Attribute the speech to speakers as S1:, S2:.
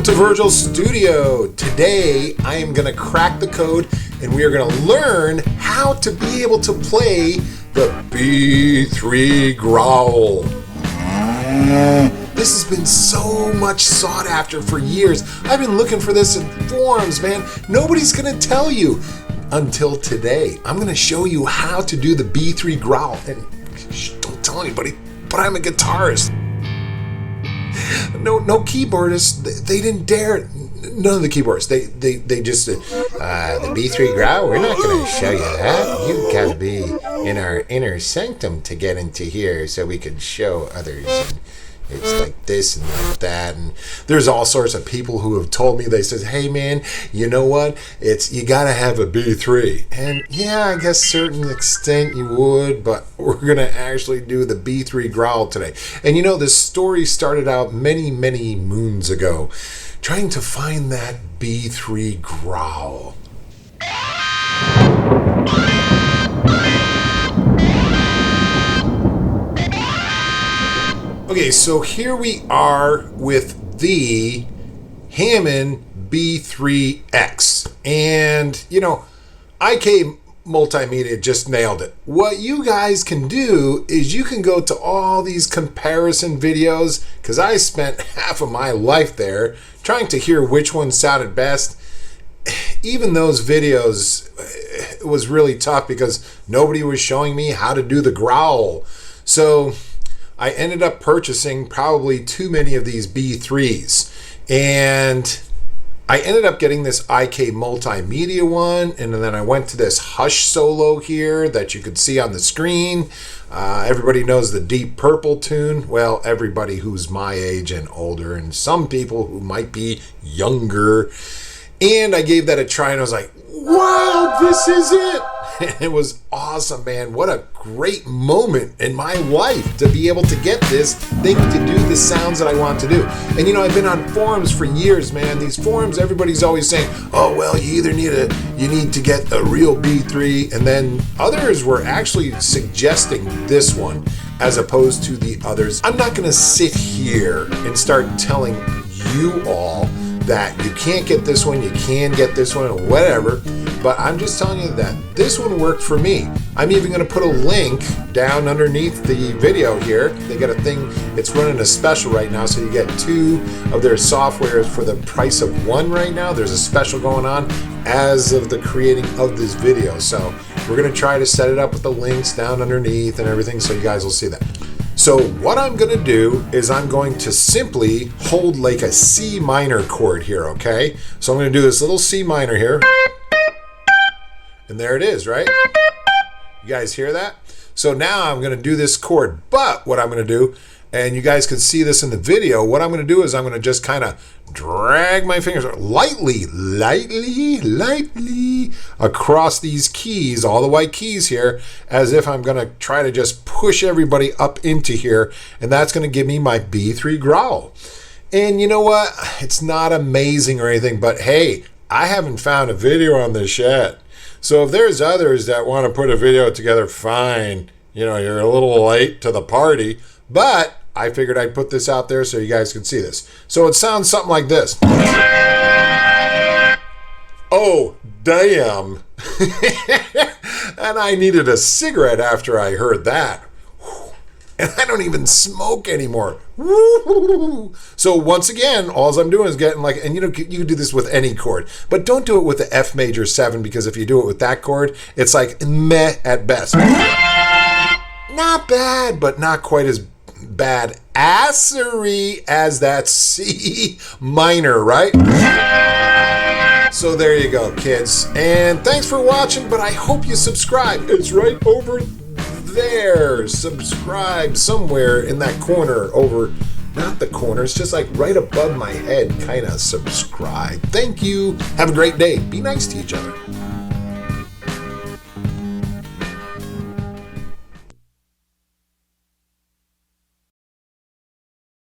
S1: to Virgil Studio. Today I am going to crack the code and we are going to learn how to be able to play the B3 Growl. This has been so much sought after for years. I've been looking for this in forums, man. Nobody's going to tell you until today. I'm going to show you how to do the B3 Growl. And don't tell anybody, but I'm a guitarist. No keyboardists, they didn't dare. None of the keyboards. They just said, the B3 Growl, we're not going to show you that. You've got to be in our inner sanctum to get into here so we can show others. And it's like this and like that. And there's all sorts of people who have told me, they said, hey man, you know what? You got to have a B3. And yeah, I guess certain extent you would, but we're going to actually do the B3 Growl today. And you know, this story started out many, many moons ago, trying to find that B3 Growl. Okay, so here we are with the Hammond B3X. And, you know, IK Multimedia just nailed it. What you guys can do is you can go to all these comparison videos, because I spent half of my life there trying to hear which one sounded best. Even those videos, it was really tough because nobody was showing me how to do the growl. So I ended up purchasing probably too many of these B3s. And I ended up getting this IK Multimedia one, and then I went to this Hush solo here that you could see on the screen. Everybody knows the Deep Purple tune. Well, everybody who's my age and older, and some people who might be younger. And I gave that a try, and I was like, wow, this is it. It was awesome, man. What a great moment in my life to be able to get this thing to do the sounds that I want to do. And you know, I've been on forums for years, man. These forums, everybody's always saying, oh, well, you need to get a real B3. And then others were actually suggesting this one as opposed to the others. I'm not going to sit here and start telling you all that you can't get this one, you can get this one, or whatever. But I'm just telling you that this one worked for me. I'm even going to put a link down underneath the video here. They got a thing, it's running a special right now, so you get 2 of their softwares for the price of 1 right now. There's a special going on as of the creating of this video. So we're going to try to set it up with the links down underneath and everything, so you guys will see that. So what I'm going to do is I'm going to simply hold like a C minor chord here, okay? So I'm going to do this little C minor here. And there it is, right? You guys hear that? So now I'm going to do this chord. But what I'm going to do, and you guys can see this in the video, what I'm going to do is I'm going to just kind of drag my fingers lightly across these keys, all the white keys here, as if I'm going to try to just push everybody up into here, and that's going to give me my B3 Growl. And you know what? It's not amazing or anything, but hey, I haven't found a video on this yet. So if there's others that want to put a video together, fine. You know, you're a little late to the party, but I figured I'd put this out there so you guys can see this. So it sounds something like this. Oh, damn. And I needed a cigarette after I heard that. And I don't even smoke anymore. So once again, all I'm doing is getting like, and you know, you can do this with any chord, but don't do it with the F major 7, because if you do it with that chord, it's like meh at best. Not bad, but not quite as bad assery as that C minor, right? So there you go, kids. And thanks for watching, but I hope you subscribe. It's right over there. Subscribe somewhere in that corner over, not the corner, it's just like right above my head, kind of subscribe. Thank you. Have a great day. Be nice to each other.